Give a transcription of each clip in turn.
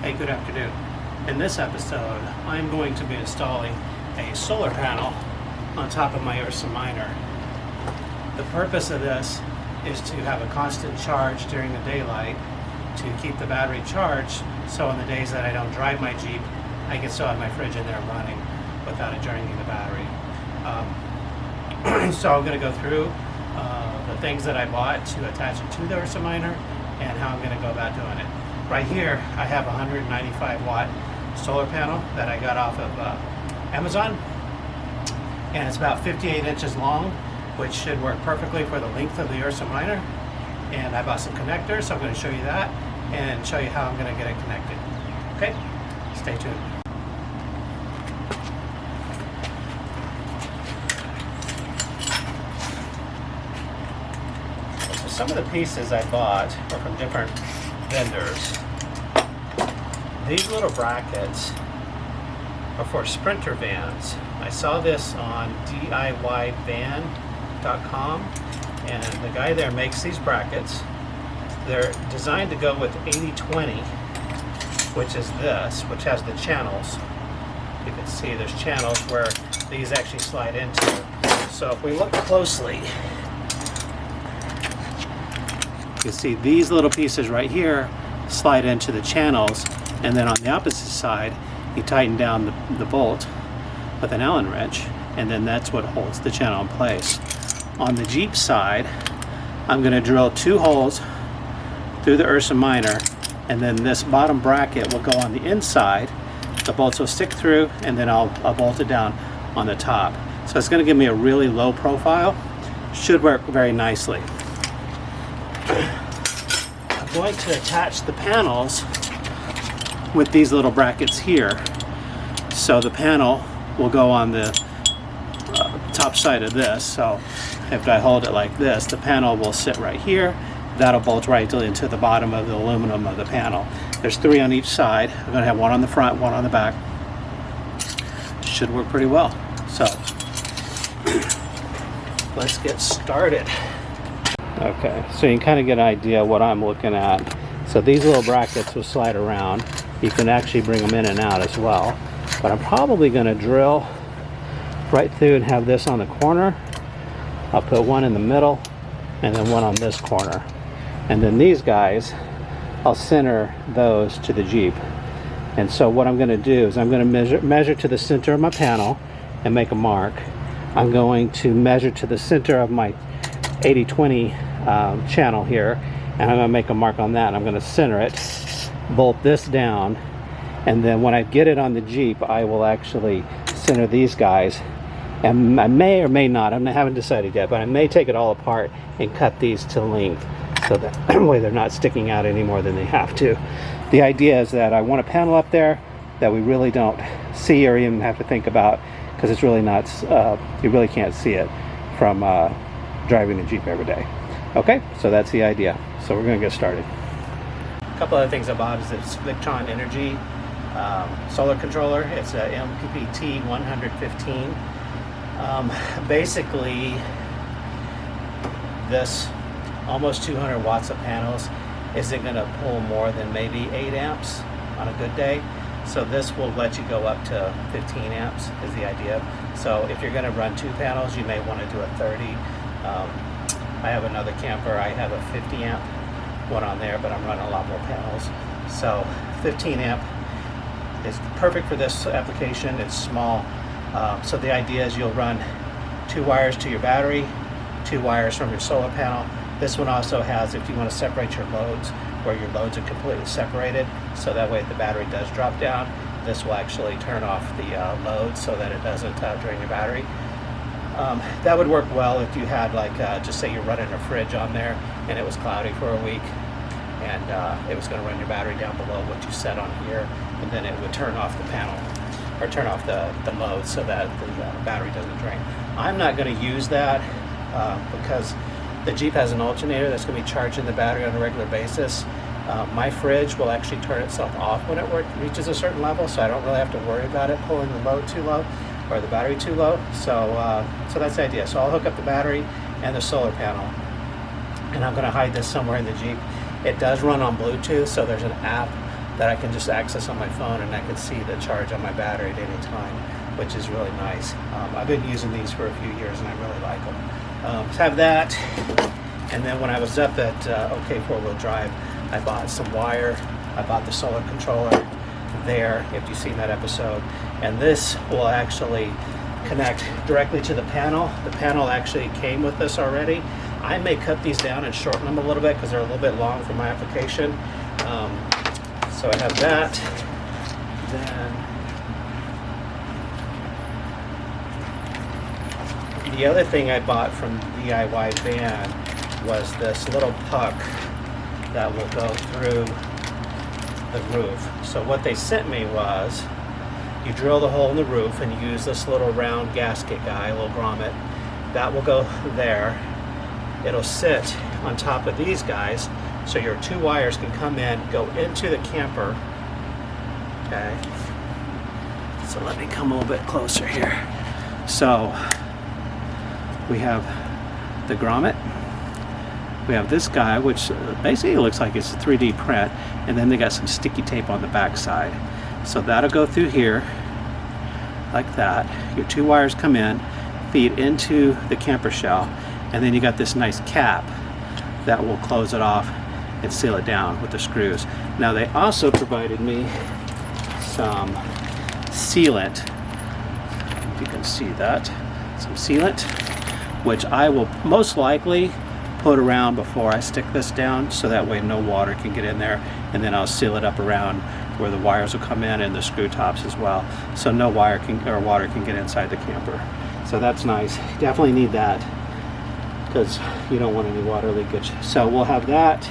Hey, good afternoon. In this episode, I'm going to be installing a solar panel on top of my Ursa Minor. The purpose of this is to have a constant charge during the daylight to keep the battery charged, so on the days that I don't drive my Jeep, I can still have my fridge in there running without it draining the battery. So I'm going to go through the things that I bought to attach it to the Ursa Minor and how I'm going to go about doing it. Right here, I have a 195 watt solar panel that I got off of Amazon, and it's about 58 inches long, which should work perfectly for the length of the Ursa Minor. And I bought some connectors, so I'm going to show you that and show you how I'm going to get it connected. Okay, stay tuned. So some of the pieces I bought are from different vendors. These little brackets are for Sprinter vans. I saw this on DIYvan.com, and the guy there makes these brackets. They're designed to go with 80/20, which is this, which has the channels. You can see there's channels where these actually slide into. So if we look closely, you can see these little pieces right here slide into the channels, and then on the opposite side you tighten down the bolt with an Allen wrench, and then that's what holds the channel in place. On the Jeep side, I'm going to drill 2 holes through the Ursa Minor, and then this bottom bracket will go on the inside. The bolts will stick through, and then I'll bolt it down on the top. So it's going to give me a really low profile. Should work very nicely. I'm going to attach the panels with these little brackets here. So the panel will go on the top side of this. So if I hold it like this, the panel will sit right here. That'll bolt right into the bottom of the aluminum of the panel. There's 3 on each side. I'm going to have 1 on the front, 1 on the back. Should work pretty well. So let's get started. Okay, so you can kind of get an idea what I'm looking at. So these little brackets will slide around. You can actually bring them in and out as well. But I'm probably going to drill right through and have this on the corner. I'll put 1 in the middle and then 1 on this corner. And then these guys, I'll center those to the Jeep. And so what I'm going to do is I'm going to measure to the center of my panel and make a mark. I'm going to measure to the center of my 80/20 channel here, and I'm going to make a mark on that, and I'm going to center it, bolt this down, and then when I get it on the Jeep, I will actually center these guys. And I may or may not, I haven't decided yet, but I may take it all apart and cut these to length so that way they're not sticking out any more than they have to. The idea is that I want a panel up there that we really don't see or even have to think about, because it's really not, you really can't see it from driving the Jeep every day. Okay, so that's the idea. So we're going to get started. A couple other things I bought is this Victron Energy solar controller. It's a MPPT 115. Basically, this almost 200 watts of panels isn't going to pull more than maybe 8 amps on a good day. So this will let you go up to 15 amps is the idea. So if you're going to run 2 panels, you may want to do a 30. I have another camper. I have a 50 amp one on there, but I'm running a lot more panels. So 15 amp is perfect for this application. It's small. So the idea is you'll run 2 wires to your battery, 2 wires from your solar panel. This one also has, if you want to separate your loads, where your loads are completely separated, so that way if the battery does drop down, this will actually turn off the load so that it doesn't drain your battery. That would work well if you had, like, just say you're running a fridge on there and it was cloudy for a week, and it was going to run your battery down below what you set on here, and then it would turn off the panel, or turn off the load so that the battery doesn't drain. I'm not going to use that because the Jeep has an alternator that's going to be charging the battery on a regular basis. My fridge will actually turn itself off when it reaches a certain level, so I don't really have to worry about it pulling the load too low or the battery too low. So that's the idea. So I'll hook up the battery and the solar panel, and I'm going to hide this somewhere in the Jeep. It does run on Bluetooth, so there's an app that I can just access on my phone, and I can see the charge on my battery at any time, which is really nice. I've been using these for a few years and I really like them. So have that, and then when I was up at OK Four-Wheel Drive, I bought some wire. I bought the solar controller there, if you've seen that episode, and this will actually connect directly to the panel. The panel actually came with this already. I may cut these down and shorten them a little bit because they're a little bit long for my application. So I have that. Then the other thing I bought from DIY Van was this little puck that will go through the roof. So what they sent me was, you drill the hole in the roof and you use this little round gasket guy, a little grommet, that will go there. It'll sit on top of these guys, so your two wires can come in, go into the camper. Okay, so let me come a little bit closer here. So we have the grommet, we have this guy, which basically looks like it's a 3D print, and then they got some sticky tape on the back side. So that'll go through here like that. Your two wires come in, feed into the camper shell, and then you got this nice cap that will close it off and seal it down with the screws. Now they also provided me some sealant, if you can see that, some sealant, which I will most likely put around before I stick this down, so that way no water can get in there, and then I'll seal it up around where the wires will come in and the screw tops as well, so no wire can or water can get inside the camper. So that's nice. Definitely need that because you don't want any water leakage. So we'll have that.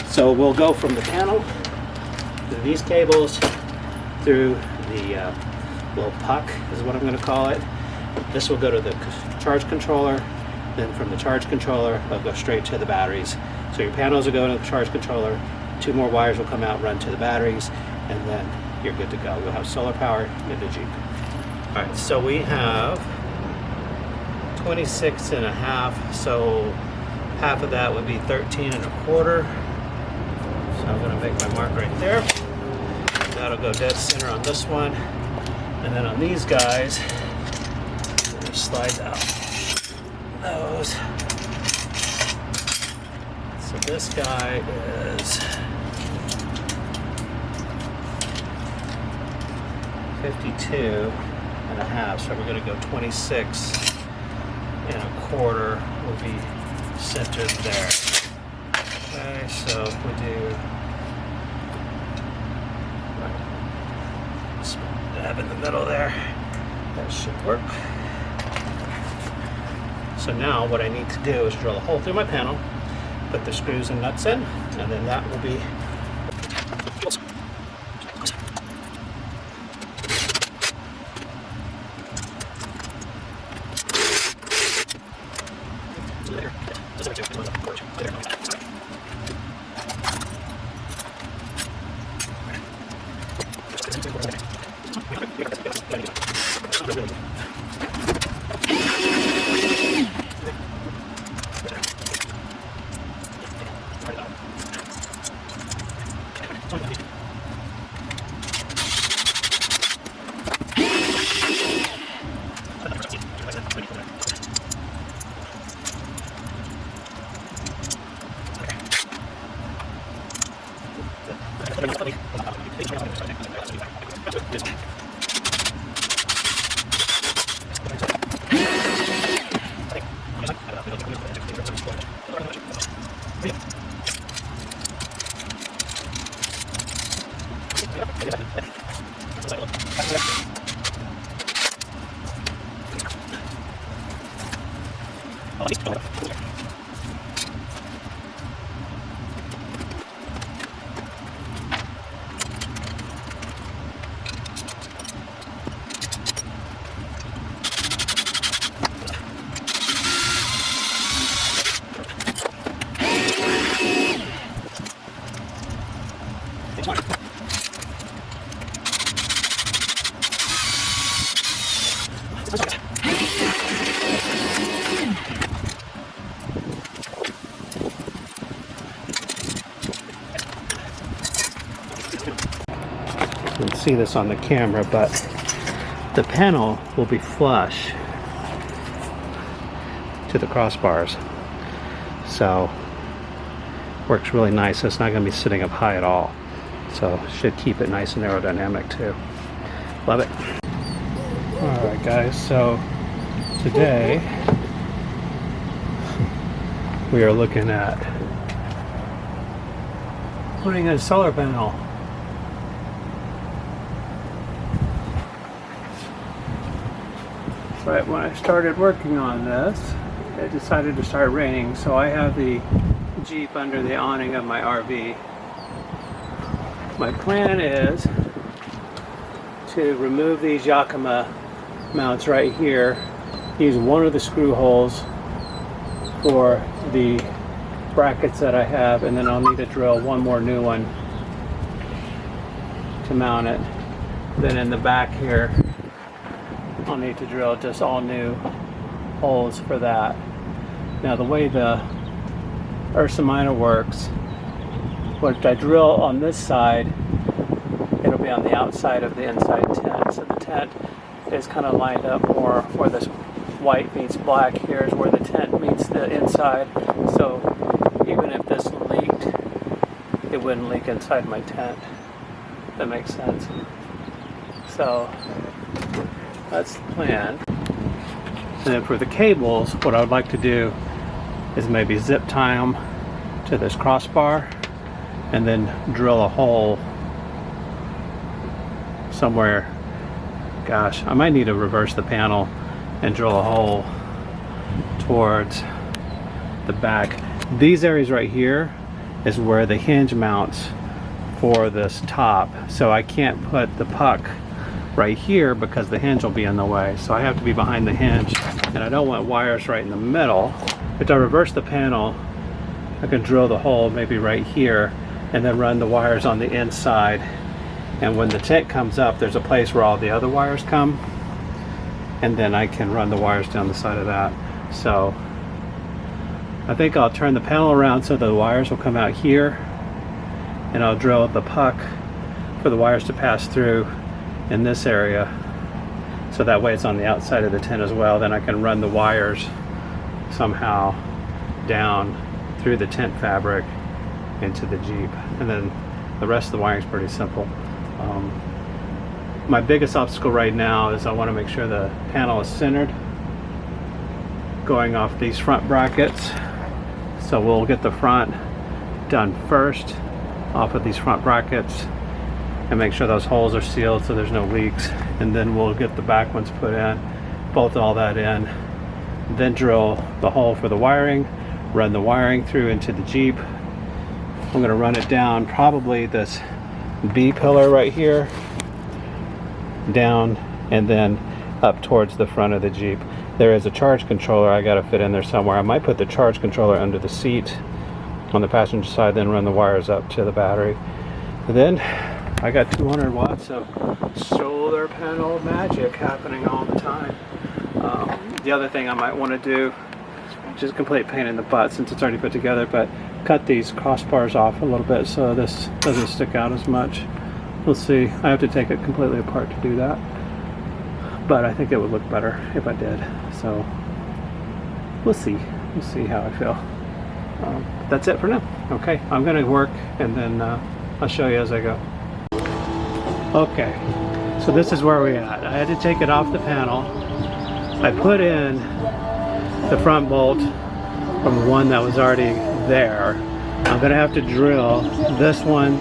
So we'll go from the panel through these cables through the little puck is what I'm going to call it. This will go to the charge controller. Then from the charge controller, it'll go straight to the batteries. So your panels will go to the charge controller, two more wires will come out, run to the batteries, and then you're good to go. You'll have solar power in the Jeep. All right, so we have 26 and a half, so half of that would be 13 and a quarter. So I'm gonna make my mark right there. That'll go dead center on this one. And then on these guys, it just slides out. Those. So this guy is 52 and a half, so we're going to go 26 and a quarter will be centered there. Okay, so if we do dab in the middle there, that should work. So now what I need to do is drill a hole through my panel, put the screws and nuts in, and then that will be see this on the camera, but the panel will be flush to the crossbars. So works really nice. So it's not going to be sitting up high at all. So should keep it nice and aerodynamic too. Love it. Alright guys, so today we are looking at putting a solar panel. Right when I started working on this, it decided to start raining, so I have the Jeep under the awning of my RV. My plan is to remove these Yakima mounts right here, use one of the screw holes for the brackets that I have, and then I'll need to drill one more new one to mount it. Then in the back here, I'll need to drill just all new holes for that. Now the way the Ursa Minor works, what I drill on this side, it'll be on the outside of the inside tent. So the tent is kind of lined up more where this white meets black. Here is where the tent meets the inside. So even if this leaked, it wouldn't leak inside my tent. If that makes sense. So that's the plan. And then for the cables, what I would like to do is maybe zip tie them to this crossbar and then drill a hole somewhere. Gosh, I might need to reverse the panel and drill a hole towards the back. These areas right here is where the hinge mounts for this top. So I can't put the puck right here because the hinge will be in the way. So I have to be behind the hinge, and I don't want wires right in the middle. If I reverse the panel, I can drill the hole maybe right here and then run the wires on the inside. And when the tent comes up, there's a place where all the other wires come, and then I can run the wires down the side of that. So I think I'll turn the panel around so the wires will come out here, and I'll drill the puck for the wires to pass through in this area, so that way it's on the outside of the tent as well. Then I can run the wires somehow down through the tent fabric into the Jeep, and then the rest of the wiring is pretty simple. My biggest obstacle right now is I want to make sure the panel is centered going off these front brackets. So we'll get the front done first off of these front brackets and make sure those holes are sealed so there's no leaks, and then we'll get the back ones put in, bolt all that in, then drill the hole for the wiring, run the wiring through into the Jeep. I'm going to run it down probably this B pillar right here, down, and then up towards the front of the Jeep. There is a charge controller I got to fit in there somewhere. I might put the charge controller under the seat on the passenger side, then run the wires up to the battery. And then I got 200 watts of solar panel magic happening all the time. The other thing I might want to do, just complete pain in the butt since it's already put together, but cut these crossbars off a little bit so this doesn't stick out as much. We'll see. I have to take it completely apart to do that, but I think it would look better if I did. So we'll see. We'll see how I feel. That's it for now. Okay, I'm gonna work, and then I'll show you as I go. Okay, so this is where we're at. I had to take it off the panel. I put in the front bolt from the one that was already there. I'm gonna have to drill this one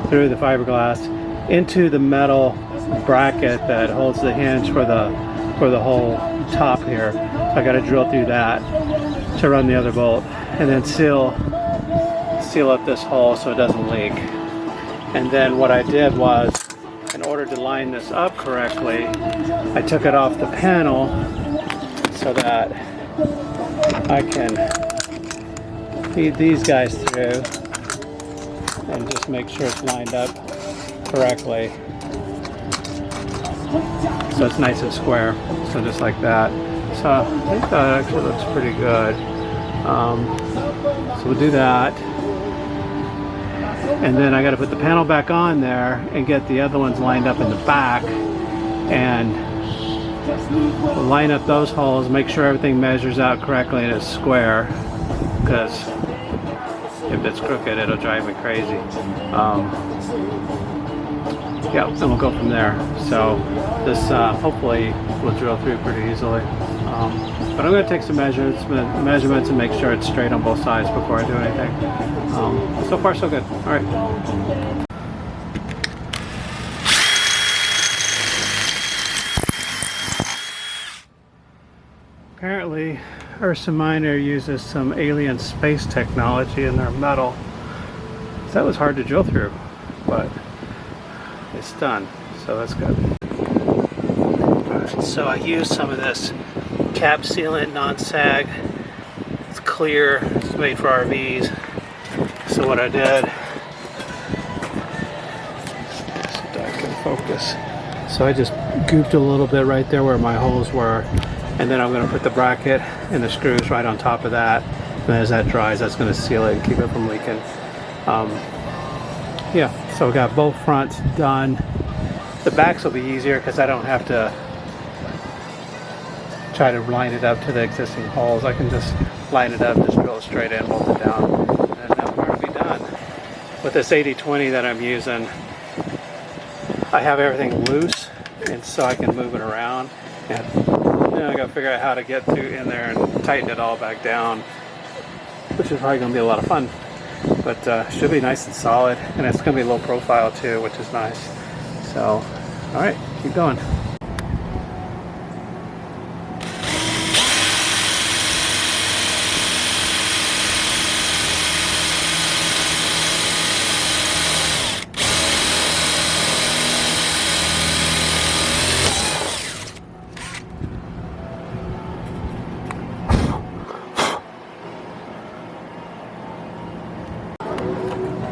through the fiberglass into the metal bracket that holds the hinge for the whole top here. So I gotta drill through that to run the other bolt, and then seal up this hole so it doesn't leak. And then what I did was, in order to line this up correctly, I took it off the panel so that I can feed these guys through and just make sure it's lined up correctly so it's nice and square. So just like that. So I think that actually looks pretty good. So we'll do that. and then I got to put the panel back on there and get the other ones lined up in the back and line up those holes, make sure everything measures out correctly and it's square, because if it's crooked it'll drive me crazy. Yeah, and we'll go from there. So this hopefully will drill through pretty easily. But I'm going to take some measurements and make sure it's straight on both sides before I do anything. So far so good. All right. Apparently Ursa Minor uses some alien space technology in their metal. So that was hard to drill through, but it's done, so that's good. Alright, so I used some of this cap sealant non-sag. It's clear, it's made for RVs. So what I did, so I can focus. So I just gooped a little bit right there where my holes were, and then I'm going to put the bracket and the screws right on top of that. And as that dries, that's going to seal it and keep it from leaking. Yeah, so we got both fronts done. The backs will be easier because I don't have to try to line it up to the existing holes. I can just line it up, just drill it straight in, bolt it down, and then we're going to be done. With this 80/20 that I'm using, I have everything loose, and so I can move it around. And then I got to figure out how to get through in there and tighten it all back down, which is probably going to be a lot of fun. But should be nice and solid, and it's going to be low profile too, which is nice. So, all right, keep going.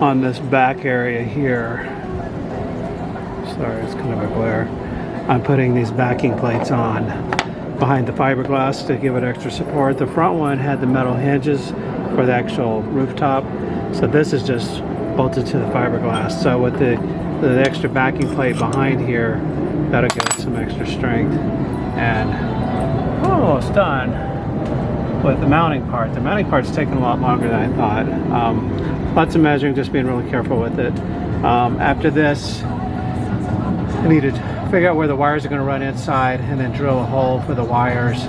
On this back area here, sorry, it's kind of a glare, I'm putting these backing plates on behind the fiberglass to give it extra support. The front one had the metal hinges for the actual rooftop, so this is just bolted to the fiberglass. So with the extra backing plate behind here, that'll give it some extra strength. And almost done with the mounting part. The mounting part's taking a lot longer than I thought. Lots of measuring, just being really careful with it. After this, I need to figure out where the wires are going to run inside and then drill a hole for the wires.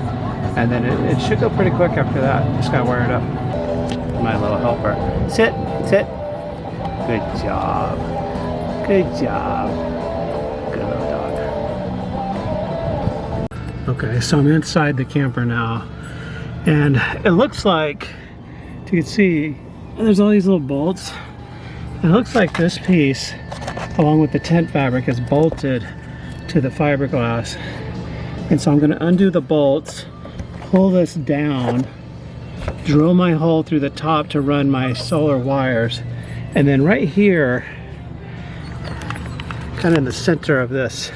And then it should go pretty quick after that. Just got to wire it up. My little helper. Sit, sit. Good job. Good job. Good little dog. Okay, so I'm inside the camper now. And it looks like, you can see, there's all these little bolts. It looks like this piece, along with the tent fabric, is bolted to the fiberglass. And so I'm going to undo the bolts, pull this down, drill my hole through the top to run my solar wires, and then right here, kind of in the center of this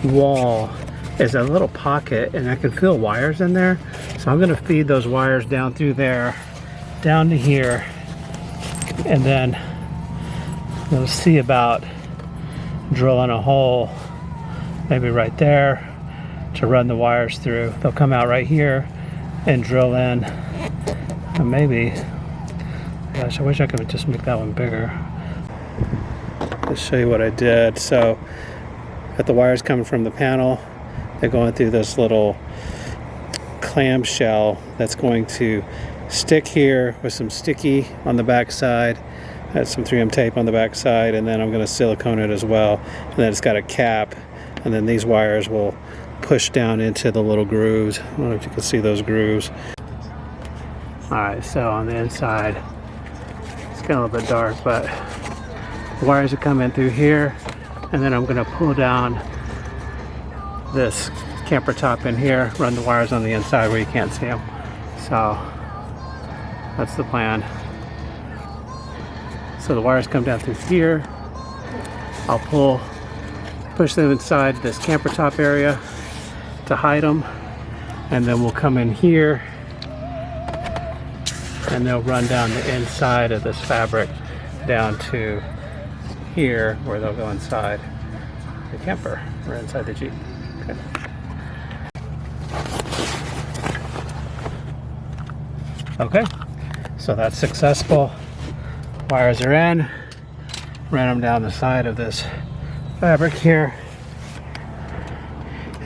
wall, is a little pocket, and I can feel wires in there. So I'm going to feed those wires down through there, down to here, and then we'll see about drilling a hole maybe right there to run the wires through. They'll come out right here and drill in, and maybe, gosh, I wish I could just make that one bigger. Let's show you what I did. So got the wires coming from the panel. They're going through this little clamshell that's going to stick here with some sticky on the back side. That's some 3M tape on the back side, and then I'm going to silicone it as well. And then it's got a cap, and then these wires will push down into the little grooves. I don't know if you can see those grooves. Alright, so on the inside, it's getting a little bit dark, but the wires are coming through here, and then I'm going to pull down this camper top in here, run the wires on the inside where you can't see them. So that's the plan. So the wires come down through here. I'll push them inside this camper top area to hide them, and then we'll come in here and they'll run down the inside of this fabric down to here where they'll go inside the camper or inside the Jeep. Okay. Okay, so that's successful. Wires are in. Ran them down the side of this fabric here.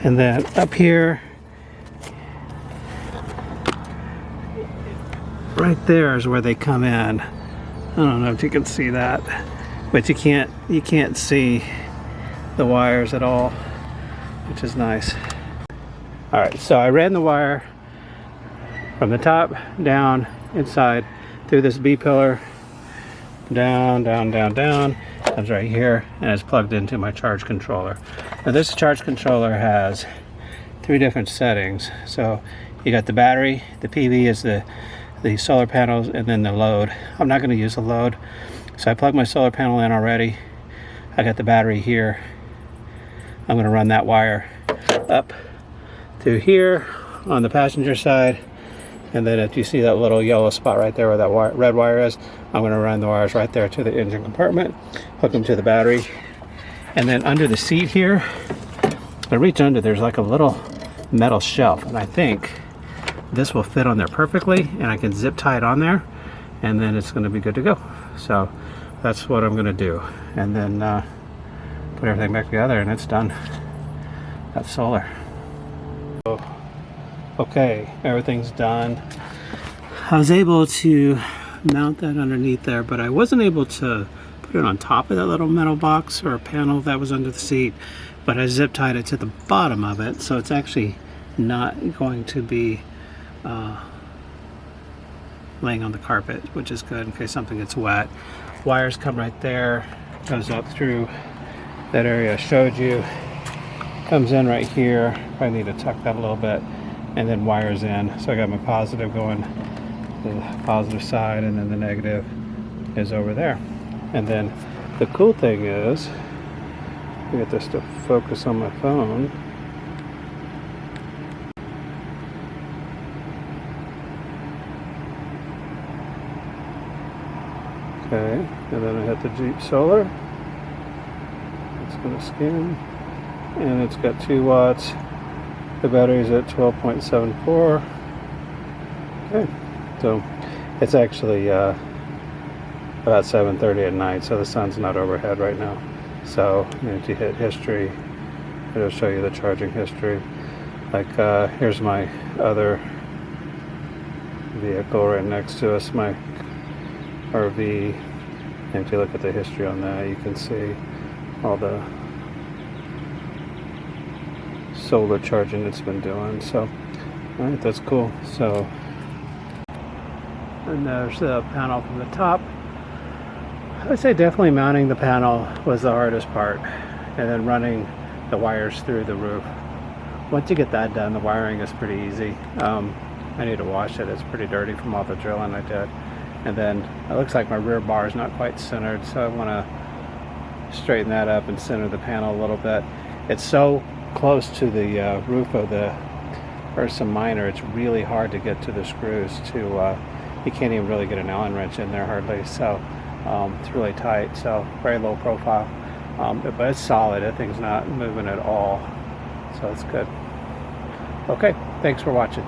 And then up here, right there is where they come in. I don't know if you can see that, but you can't see the wires at all, which is nice. All right, so I ran the wire from the top down inside through this B pillar, down, comes right here, and it's plugged into my charge controller. Now this charge controller has 3 different settings. So you got the battery, the PV is the solar panels, and then the load. I'm not going to use the load, so I plugged my solar panel in already. I got the battery here. I'm going to run that wire up through here on the passenger side, and then if you see that little yellow spot right there where that red wire is, I'm going to run the wires right there to the engine compartment, hook them to the battery, and then under the seat here, I reach under, there's like a little metal shelf, and I think this will fit on there perfectly, and I can zip tie it on there, and then it's going to be good to go. So that's what I'm going to do, and then put everything back together, and it's done. That's solar. Okay, everything's done. I was able to mount that underneath there, but I wasn't able to put it on top of that little metal box or panel that was under the seat, but I zip tied it to the bottom of it, so it's actually not going to be laying on the carpet, which is good in case something gets wet. Wires come right there, goes up through that area I showed you, comes in right here. I need to tuck that a little bit, and then wires in. So I got my positive going to the positive side, and then the negative is over there. And then the cool thing is, I get this to focus on my phone. Okay, and then I hit the Jeep Solar. It's going to scan, and it's got 2 watts. The battery's at 12.74. Okay, so it's actually about 7:30 at night, so the sun's not overhead right now. So if you hit history, it'll show you the charging history. Like here's my other vehicle right next to us, my RV, and if you look at the history on that, you can see all the solar charging it's been doing. So alright, that's cool. So, and there's the panel from the top. I would say definitely mounting the panel was the hardest part, and then running the wires through the roof. Once you get that done, the wiring is pretty easy. I need to wash it, it's pretty dirty from all the drilling I did. And then it looks like my rear bar is not quite centered, so I want to straighten that up and center the panel a little bit. It's so close to the roof of the Ursa Minor, it's really hard to get to the screws. You can't even really get an Allen wrench in there hardly, so it's really tight, so very low profile. But it's solid, that thing's not moving at all, so it's good. Okay, thanks for watching.